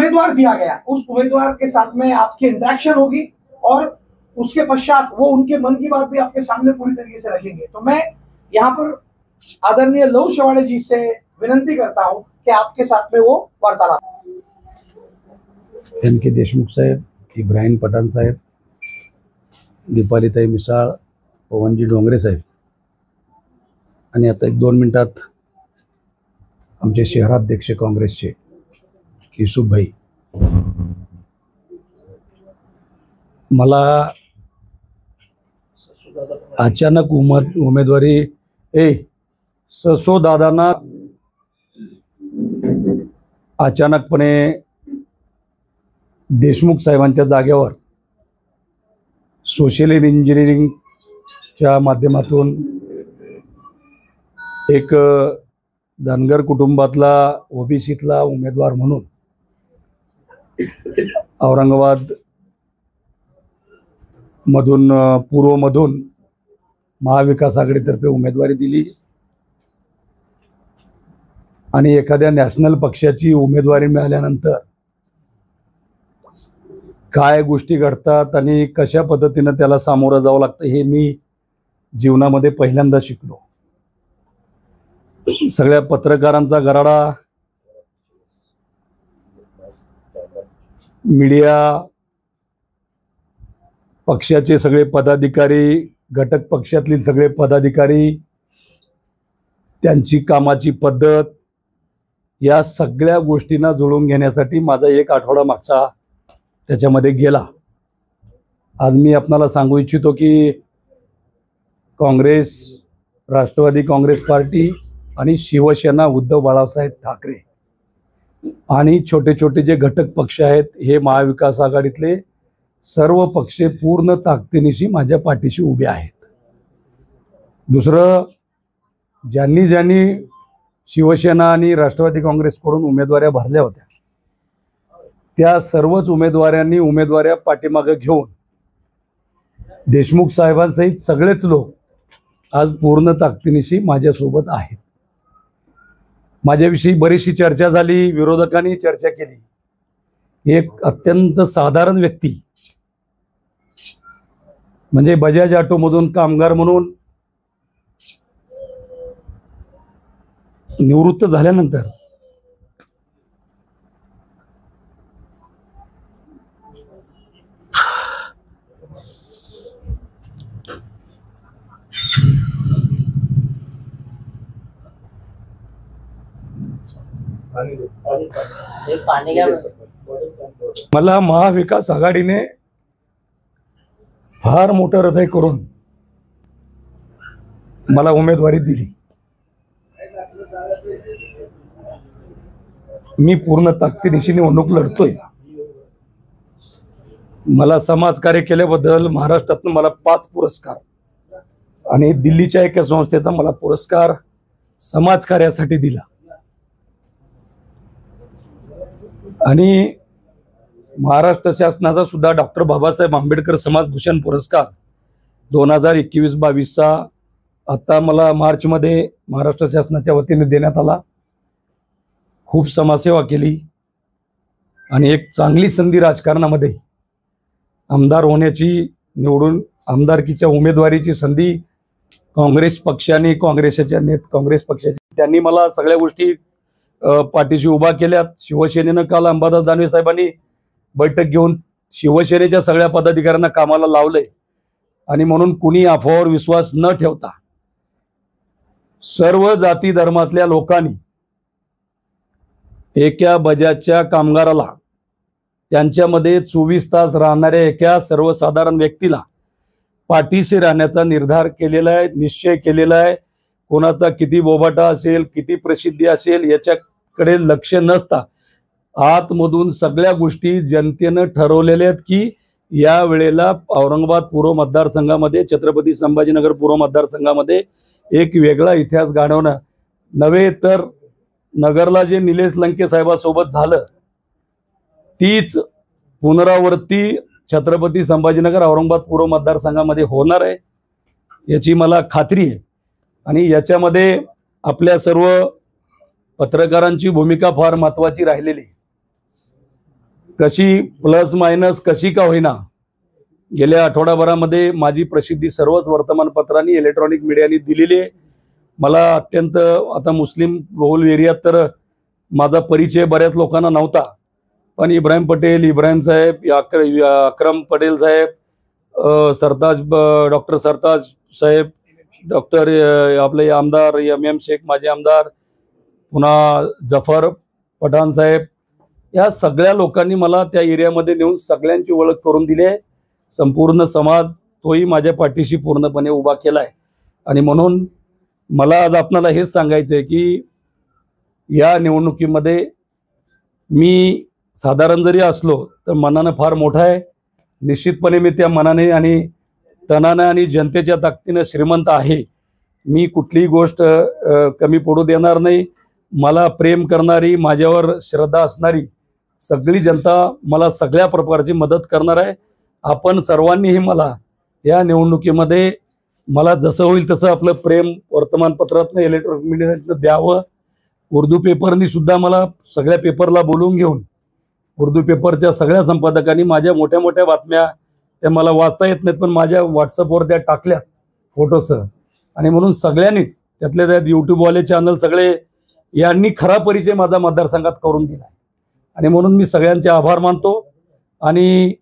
उम्मीदवार दिया गया, उस उम्मीदवार के साथ में आपकी इंटरेक्शन होगी और उसके पश्चात वो उनके मन की बात भी आपके सामने पूरी तरीके से रखेंगे। तो मैं यहाँ पर आदरणीय लहू शवाड़े जी से विनंती करता हूं कि आपके साथ में वो वार्तालाप। के देशमुख साहेब, इब्राहिम पठाण साहेब, दीपालीताई मिसाळ, पवनजी डोंगरे साहेब आणि आता 1-2 मिनिटात आमचे शहराध्यक्ष काँग्रेसचे युसुफ भाई। मला अचानक उमेदवारी ससो दादांना अचानकपणे देशमुख साहेबांच्या जागेवर सोशल इंजिनिअरिंगच्या माध्यमातून एक धनगर कुटुंबातला ओबीसीतला उमेदवार म्हणून औरंगाबाद मधून पूर्व मधून महाविकास आघाडीतर्फे उमेदवारी दिली आणि एखाद्या नॅशनल पक्षाची उमेदवारी मिळाल्यानंतर काय गोष्टी घडतात आणि कशा पद्धतीने त्याला सामोरं जावं लागतं हे मी जीवनामध्ये पहिल्यांदा शिकलो। सगळ्या पत्रकारांचा गराडा, मीडिया, पक्षाचे सगळे पदाधिकारी, घटक पक्षातले सगळे पदाधिकारी, त्यांची कामाची पद्धत, या सगळ्या गोष्टींना जुळवून घेण्यासाठी माझा 1 आठवडा मागचा त्याच्यामध्ये गेला। आज मी आपल्याला सांगू इच्छितो की काँग्रेस, राष्ट्रवादी काँग्रेस पार्टी आणि शिवसेना उद्धव बाळासाहेब ठाकरे आणि छोटे छोटे जे घटक पक्ष आहेत, हे महाविकास आघाडीतले सर्व पक्ष पूर्ण ताकदीनिशी माझ्या पाठीशी उभे आहेत। दुसरं, ज्यांनी ज्यांनी शिवसेना आणि राष्ट्रवादी काँग्रेसकडून उमेदवाऱ्या भरल्या होत्या, त्या सर्वच उमेदवारांनी उमेदवाऱ्या पाठीमागे घेऊन देशमुख साहेबांसहित सगळेच लोक आज पूर्ण ताकदीनिशी माझ्यासोबत आहेत। माझ्याविषयी बरीचशी चर्चा झाली, विरोधकांनी चर्चा केली। एक अत्यंत साधारण व्यक्ती म्हणजे बजाज ऑटोमधून कामगार म्हणून निवृत्त झाल्यानंतर मला महाविकास आघाडीने फार मोठं हृदय करून मला उमेदवारी दिली। मी पूर्ण ताकदीनिशी निवडणूक लढतोय। मला समाजकार्य केल्याबद्दल महाराष्ट्रातून मला 5 पुरस्कार आणि दिल्लीच्या एका संस्थेचा मला पुरस्कार समाजकार्यासाठी दिला आणि महाराष्ट्र शासनाचा सुद्धा डॉक्टर बाबासाहेब आंबेडकर समाजभूषण पुरस्कार 2021-22 चा आता मला मार्च मध्ये महाराष्ट्र शासनाच्या वतीने देण्यात आला। खूप समाजसेवा केली आणि एक चांगली संधी राजकारणामध्ये आमदार होण्याची, निवडून आमदारकीच्या उमेदवारीची संधी काँग्रेस पक्षाने, काँग्रेस पक्षाचे त्यांनी मला सगळ्या गोष्टी पाठीशी उभा केल्यात। शिवसेनेनं काल अंबादास दानवे साहेबांनी बैठक घेऊन शिवसेनेच्या सगळ्या पदाधिकाऱ्यांना कामाला लावले आणि म्हणून कुणी अफवावर विश्वास न ठेवता सर्व जाती धर्मातल्या लोकांनी एका बजाजच्या कामगाराला, त्यांच्यामध्ये 24 तास राहणाऱ्या एका सर्वसाधारण व्यक्तीला पाठीशी राहण्याचा निर्धार केलेला आहे, निश्चय केलेला आहे। कोणाचा किती बोबाटा असेल, किती प्रसिद्धी असेल याच्याकडे लक्ष नसता आतमधून सगळ्या गोष्टी जनतेने ठरवलेल्या आहेत की या वेळेला औरंगाबाद पूर्व मतदारसंघामध्ये, छत्रपती संभाजीनगर पूर्व मतदारसंघामध्ये एक वेगळा इतिहास घडवणं नव्हे तर नगरला जे निलेश लंके साहेबांसोबत झालं तीच पुनरावृत्ती छत्रपती संभाजीनगर औरंगाबाद पूर्व मतदारसंघामध्ये होणार आहे याची मला खात्री आहे। आणि याच्यामध्ये आपल्या सर्व पत्रकारांची भूमिका फार महत्त्वाची राहिलेली। कशी प्लस मायनस कशी का होईना गेल्या आठवडाभरामध्ये माझी प्रसिद्धी सर्वच वर्तमानपत्रांनी इलेक्ट्रॉनिक मीडियानी दिलेली आहे. मला अत्यंत आता मुस्लिम बहुल एरियात तर माझा परिचय बऱ्याच लोकांना नव्हता, पण इब्राहिम पटेल, इब्राहिम साहेब, अक्रम पटेल साहेब, सरताज डॉक्टर सरताज साहेब, डॉक्टर आपले आमदार MM शेख माजी आमदार, पुन्हा जफर पठाण साहेब, या सगळ्या लोकांनी मला त्या एरियामध्ये नेऊन सगळ्यांची ओळख करून दिली आहे. संपूर्ण समाज तोही माझ्या पाठीशी पूर्णपणे उभा केला आहे. आणि म्हणून मला आज आपल्याला हेच सांगायचं आहे की या निवडणुकीमध्ये मी साधारण जरी असलो तर मनानं फार मोठा आहे. निश्चितपणे मी त्या मनाने आणि तनाने आणि जनतेच्या ताकदीने श्रीमंत आहे. मी कुठलीही गोष्ट कमी पडू देणार नाही. मला प्रेम करणारी, माझ्यावर श्रद्धा असणारी सगळी जनता मला सगळ्या प्रकारची मदत करणार आहे. आपण सर्वांनीही मला या निवडणुकीमध्ये मला जसं होईल तसं आपलं प्रेम वर्तमानपत्रातनं, इलेक्ट्रॉनिक मीडियातनं द्यावं. उर्दू पेपरनी सुद्धा मला सगळ्या पेपरला बोलवून घेऊन उर्दू पेपरच्या सगळ्या संपादकांनी माझ्या मोठ्या मोठ्या बातम्या त्या मला वाचता येत नाहीत, पण माझ्या व्हॉट्सअपवर त्या टाकल्या फोटोसह. आणि म्हणून सगळ्यांनीच त्यातल्या त्यात यूट्यूबवाले चॅनल सगळे यांनी खरा परिचय माझा मतदारसंघात करून दिला. आणि म्हणून मी सगळ्यांचे आभार मानतो. आणि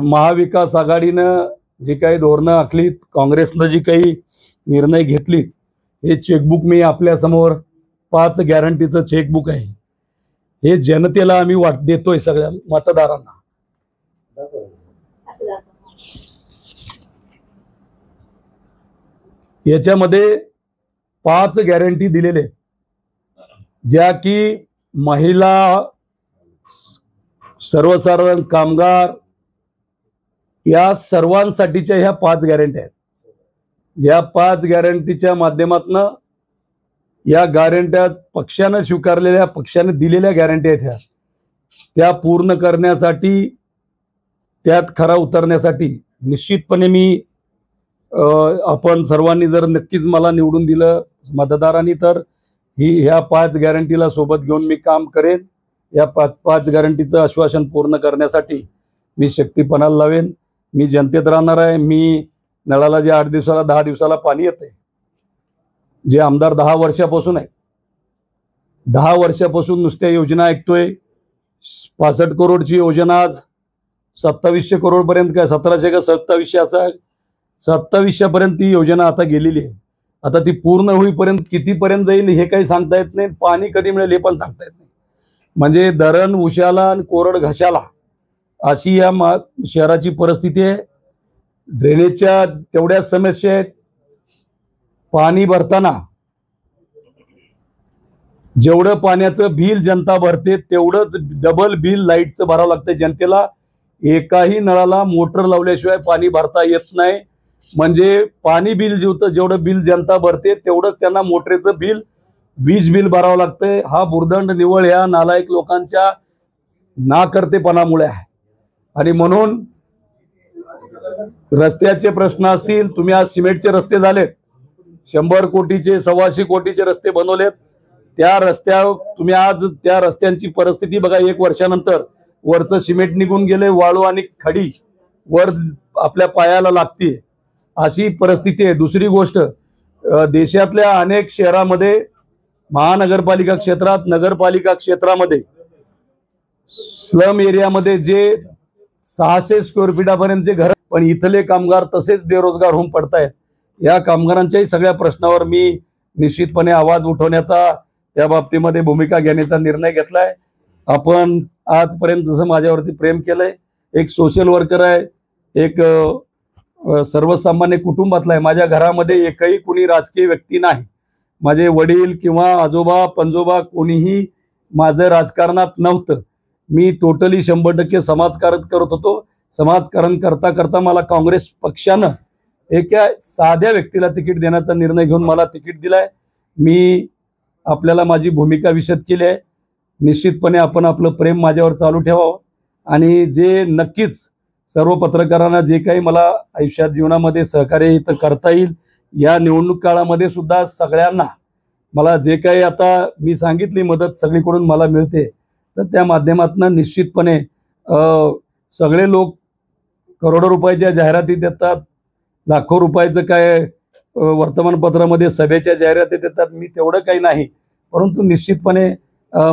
महाविकास आघाडीनं जी काही धोरणं आखलीत, काँग्रेसनं जी काही निर्णय घेतलीत, हे चेकबुक मी आपल्यासमोर 5 गॅरंटीचं चेकबुक आहे. हे जनतेला आम्ही देतोय सगळ्या मतदारांना. याच्यामध्ये 5 गॅरंटी दिलेले ज्या की महिला, सर्वसाधारण कामगार या सर्वांसाठीच्या ह्या 5 गॅरंटी आहेत. या 5 गॅरंटीच्या माध्यमातून या गॅरंट्या पक्षानं स्वीकारलेल्या, पक्षाने दिलेल्या गॅरंटी आहेत, त्या पूर्ण करण्यासाठी, त्यात खरा उतरण्यासाठी निश्चितपणे मी आपण सर्वांनी जर नक्कीच मला निवडून दिलं मतदारांनी तर ह्या 5 गॅरंटीला सोबत घेऊन मी काम करेन. या 5 गॅरंटीचं आश्वासन पूर्ण करण्यासाठी मी शक्तीपणाला लावेन. मी जनतेत राहणार आहे. मी नळाला जे 8 दिवसाला 10 दिवसाला पाणी येते, जे आमदार 10 वर्षापासून आहे, 10 वर्षापासून नुसत्या योजना ऐकतोय. 65 करोडची योजना आज 2700 करोड पर्यंत, काय 1700 का 2700 असं 2700 पर्यंत ती योजना आता गेलेली आहे. आता ती पूर्ण होईपर्यंत कितीपर्यंत जाईल हे काही सांगता येत नाही. पाणी कधी मिळेल हे पण सांगता येत नाही. म्हणजे धरण उशाला आणि कोरड घशाला अशी या शहराची परिस्थिती आहे. ड्रेनेजच्या तेवढ्याच समस्या आहेत. पाणी भरताना जेवढं पाण्याचं बिल जनता भरते तेवढंच डबल बिल लाईटचं भरावं लागतं जनतेला. एकाही नळाला मोटर लावल्याशिवाय पाणी भरता येत नाही. म्हणजे पाणी बिल जेवढं बिल जनता भरते तेवढंच त्यांना मोटरेचं बिल, वीज बिल भरावं लागतंय. हा भुर्दंड निव्वळ ह्या नालायक लोकांच्या नाकर्तेपणामुळे आहे. आणि म्हणून रस्त्याचे प्रश्न असतील, तुम्ही आज सिमेंटचे रस्ते झालेत, 100 कोटीचे 125 कोटीचे रस्ते बनवलेत. त्या तुम्ही आज त्या रस्त्यांची परिस्थिती बघा. 1 वर्षानंतर वरचं सिमेंट निघून गेले, वाळू आणि खडी वर आपल्या पायाला लागते, अशी परिस्थिती आहे. दुसरी गोष्ट, देशातल्या अनेक शहरामध्ये, महानगरपालिका क्षेत्रात, नगरपालिका क्षेत्रामध्ये, स्लम एरियामध्ये जे 600 स्क्वेअर फीटापर्यंतचे घर, पण इथले कामगार तसेच बेरोजगार होऊन पडतायत. या कामगारांच्याही सगळ्या प्रश्नावर मी निश्चितपणे आवाज उठवण्याचा, त्या बाबतीमध्ये भूमिका घेण्याचा निर्णय घेतलाय. आपण आजपर्यंत जसं माझ्यावरती प्रेम केलंय, एक सोशल वर्कर आहे, एक सर्वसामान्य कुटुंबातला आहे. माझ्या घरामध्ये एकही कुणी राजकीय व्यक्ती नाही. माझे वडील किंवा आजोबा पंजोबा कोणीही माझं राजकारणात नव्हतं. मी टोटली 100% समाजकारण करत होतो. समाजकारण करता करता मला काँग्रेस पक्षानं एका साध्या व्यक्तीला तिकीट देण्याचा निर्णय घेऊन मला तिकीट दिलाय. मी आपल्याला माझी भूमिका विशद केली आहे. निश्चितपणे आपण आपलं प्रेम माझ्यावर चालू ठेवावं. आणि जे नक्कीच सर्व पत्रकारांना जे काही मला आयुष्यात जीवनामध्ये सहकार्य इथं करता येईल, या निवडणूक काळामध्ये सुद्धा सगळ्यांना मला जे काही आता मी सांगितली मदत सगळीकडून मला मिळते, तर त्या माध्यमातून निश्चितपणे सगळे लोक करोडो रुपयाच्या जाहिराती देतात, लाखो रुपयाचं काय वर्तमानपत्रामध्ये सभेच्या जाहिराती देतात. मी तेवढं काही नाही, परंतु निश्चितपणे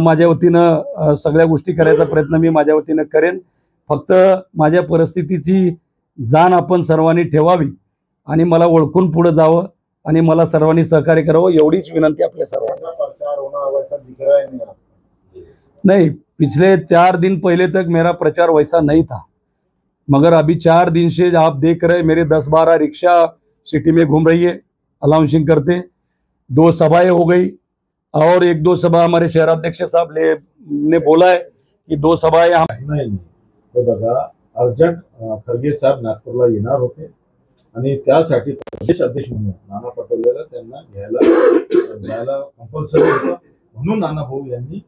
माझ्या वतीनं सगळ्या गोष्टी करायचा प्रयत्न मी माझ्या वतीनं करेन. फक्त माझ्या परिस्थितीची जाण आपण सर्वांनी ठेवावी आणि मला ओळखून पुढे जावं आणि मला सर्वांनी सहकार्य करावं, एवढीच विनंती आपल्या सर्वांना. नहीं, पिछले 4 दिन पहले तक मेरा प्रचार वैसा नहीं था, मगर अभी 4 दिन से आप देख रहे मेरे 10-12 रिक्शा सिटी में घूम रही है अनाउंसिंग करते. 2 सभाएं हो गई और 1-2 सभा हमारे शहराध्यक्ष साहब ने बोला है कि 2 सभाएं यहाँ नाही. हे बघा, अर्जंट खरगे साहेब नागपूरला येणार होते आणि त्यासाठी प्रदेश अध्यक्ष म्हणून नाना पटोलेला त्यांना घ्यायला कंपल्सरी होतं, म्हणून नाना भाऊ यांनी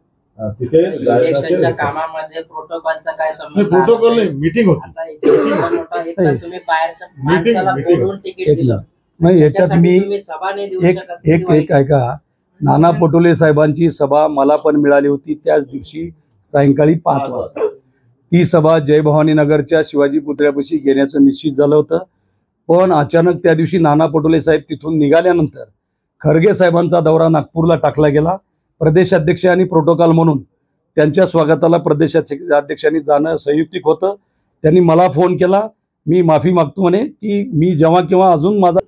तिथे इलेक्शनच्या कामामध्ये प्रोटोकॉलचा काय संबंध? प्रोटोकॉल नाही, मीटिंग होती. आता इथे मोठा एक तर तुम्ही बाहेरच्या माणसाला बोलवून तिकीट दिलं, नाही. याच्यात मी तुम्ही सभा नाही देऊ शकत. एक ऐका, नाना पटोले साहेबांची सभा मला पण मिळाली होती त्याच दिवशी सायंकाळी 5 वाजता. ती सभा जय भवानी नगरच्या शिवाजी पुतळ्यापाशी घेण्याचं निश्चित झालं होतं, पण अचानक त्या दिवशी नाना पटोले साहेब तिथून निघाल्यानंतर खरगे साहेबांचा दौरा नागपूरला टाकला गेला. प्रदेशाध्यक्ष आणि प्रोटोकॉल म्हणून त्यांच्या स्वागताला प्रदेशाध्यक्षांनी जाणं संयुक्तिक होतं. त्यांनी मला फोन केला, मी माफी मागतो म्हणे की मी जेव्हा केव्हा अजून माझा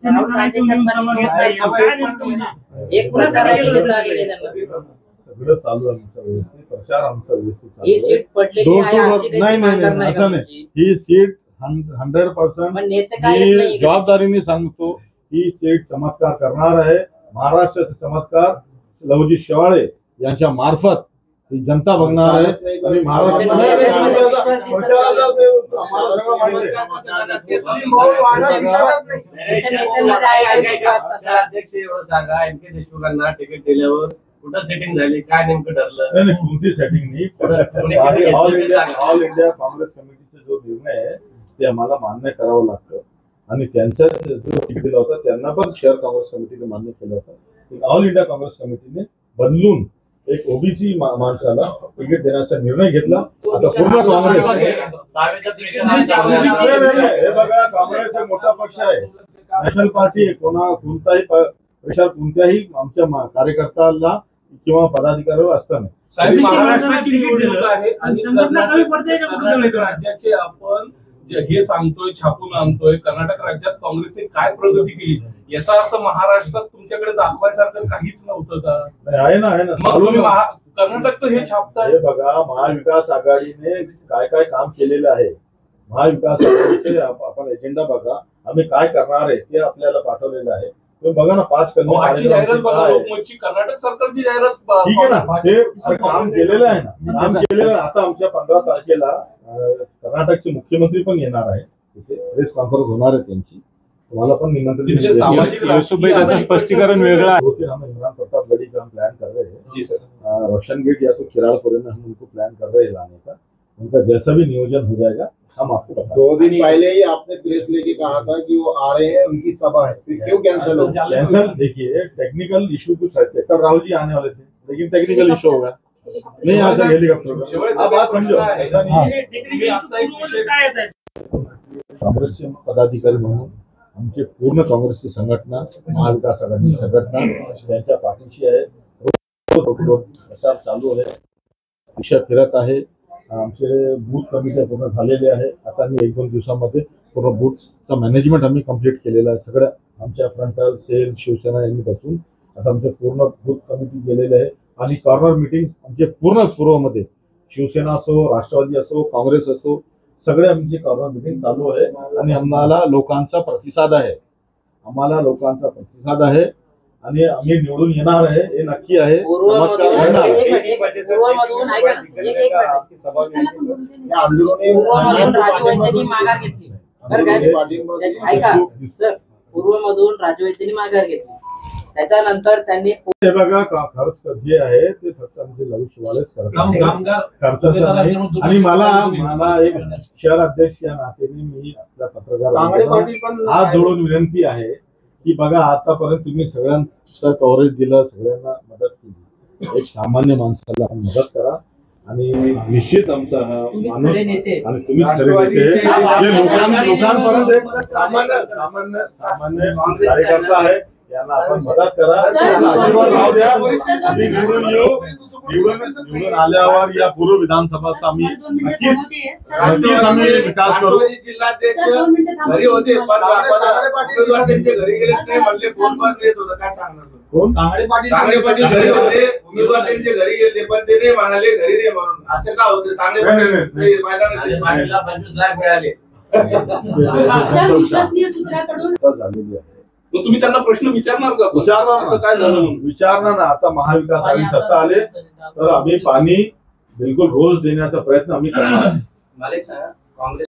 एक प्रचार रॅली घेता आलेली त्यांना. सगळं चालू आहे, प्रचार आमचा व्यवस्थित चालू ही आहे. सीट पडलेली आहे अशी काही नाही मानणार नाही का असं नाही. तुमची? ही सीट 100% पण नेते काय येत मी नाही. जबाबदारीने सांगतो, ही सीट चमत्कार करणार आहे. महाराष्ट्राचा चमत्कार लवजी शेवाळे यांच्या मार्फत ही जनता बघणार आहे आणि महाराष्ट्रामध्ये अध्यक्ष एवढं सांगा, एम के देशमुखांना तिकीट दिल्यावर कुठं सेटिंग झाली, काय नेमकं ठरलं? नाही, कोणती सेटिंग नाही. ऑल इंडिया काँग्रेस कमिटीचा जो निर्णय आहे ते आम्हाला मान्य करावं लागतं आणि त्यांचा जो तिकीट दिला होता त्यांना पण शहर काँग्रेस कमिटीने मान्य केलं होतं. ऑल इंडिया काँग्रेस कमिटीने बदलून एक ओबीसी माणसाला तिकीट देण्याचा निर्णय घेतला. आता पूर्ण काँग्रेस हे बघा, काँग्रेस एक मोठा पक्ष आहे, नॅशनल पार्टी आहे. कोणताही प्रेशर कोणत्याही आमच्या कार्यकर्त्याला किंवा पदाधिकाऱ्यावर असतं नाही. महाराष्ट्राची निवडणूक आहे आणि कर्नाटक राज्याचे आपण हे सांगतोय, छापून आणतोय. कर्नाटक राज्यात काँग्रेसने काय प्रगती केली याचा अर्थ महाराष्ट्रात तुमच्याकडे दाखवायसारखं काहीच नव्हतं का? आहे ना. मग तुम्ही कर्नाटकचं हे छापताय. हे बघा, महाविकास आघाडीने काय काय काम केलेलं आहे. महाविकास आघाडीचे आपण एजेंडा बघा, आम्ही काय करणार आहे ते आपल्याला पाठवलेलं आहे. तुम्ही बघा ना, 5 जाहिरात बघा, लोकमतची कर्नाटक सरकारची जाहिरात. ठीक आहे ना, ते काम केलेलं आहे ना, काम केलेलं आहे. आता आमच्या 15 तारखेला कर्नाटकचे मुख्यमंत्री पण येणार आहे, तिथे प्रेस कॉन्फरन्स होणार आहे त्यांची. तुम्हाला पण निमंत्रण. सामाजिक स्पष्टीकरण वेगळा है. 2-3 हम इमरान प्रताप गढ़ी का हम प्लान कर रहे हैं जी सर. रोशन गेट या तो किराड़पुर में हम उनको प्लान कर रहे हैं लाने का. उनका जैसा भी नियोजन हो जाएगा हम आपको बताएंगे. 2 दिन पहले ही आपने प्रेस लेके कहा था कि वो आ रहे हैं, उनकी सभा है, फिर क्यों कैंसिल हो? कैंसिल देखिए, टेक्निकल इशू कुछ रहते. कल राहुल जी आने वाले थे, लेकिन टेक्निकल इशू होगा, नहीं आ सके हेलीकॉप्टर. आप बात समझो, ऐसा नहीं. काँग्रेसचे पदाधिकारी म्हणून आमचे पूर्ण काँग्रेसची संघटना, महाविकास आघाडीची संघटना त्यांच्या पाठीशी आहे. प्रचार चालू आहे, दिशा फिरत आहे. आमचे बूथ कमिटी पूर्ण झालेले आहे. आता मी 1-2 दिवसामध्ये पूर्ण बूथचा मॅनेजमेंट आम्ही कंप्लीट केलेला आहे. सगळ्या आमच्या फ्रंटल सेल शिवसेना यांनी बसून आता आमचे पूर्ण बूथ कमिटी गेलेले आहे आणि कॉर्नर मीटिंग आमचे पूर्ण पूर्वमध्ये शिवसेना असो, राष्ट्रवादी असो, काँग्रेस असो, सगळे आमची कॉर्नर मीटिंग चालू आहे आणि आम्हाला लोकांचा प्रतिसाद आहे. आणि आम्ही निवडून येणार आहे, हे नक्की आहे. पूर्वमधून राजवैद्यांनी माघार घेतली. ऐका सर, पूर्वमधून राजवैद्यांनी माघार घेतली, त्याच्यानंतर त्यांनी हे बघा, खर्च जे आहे ते फक्त आमचे लघु शिवालेच करतात, खर्चाचा नाही. आणि मला एक शहर अध्यक्ष या नात्याने मी आपल्या पत्रकार हात जोडून विनंती आहे की बघा, आतापर्यंत तुम्ही सगळ्यांचं कव्हरेज दिलं, सगळ्यांना मदत केली. एक सामान्य माणसाला मदत करा आणि निश्चित आमचा हा तुम्हीच माणूस खरे नेते. आणि तुम्हीच खरे नेते जे लोकांपर्यंत एक सामान्य कार्यकर्ता आहे, यांना आपण मदत करा, आशीर्वाद राहू द्या. आम्ही निवडून येऊ, निवडून आल्यावर या पूर्व विधानसभाचा आम्ही नक्कीच आम्ही विकास करू. राष्ट्रवादी जिल्हाध्यक्ष घरी होते पण उमेदवार त्यांचे घरी गेले नाही म्हणले, फोन पण येत होतं. काय सांगणार तुम्ही? कोण? तांगडे पाटील घरी होते, उमेदवार त्यांचे घरी गेले पण ते नाही म्हणाले घरी नाही म्हणून. असं का होतं? तांगडे पाटील मैदानात 25 लाख मिळाले. विश्वसनीय सूत्राकडून झालेली आहे. मग तुम्ही त्यांना प्रश्न विचारणार का? विचारणार असं काय झालं म्हणून? विचारणार ना. आता महाविकास आघाडी सत्ता आले तर आम्ही पाणी बिलकुल रोज देण्याचा प्रयत्न आम्ही करणार. मला एक सांगा, काँग्रेस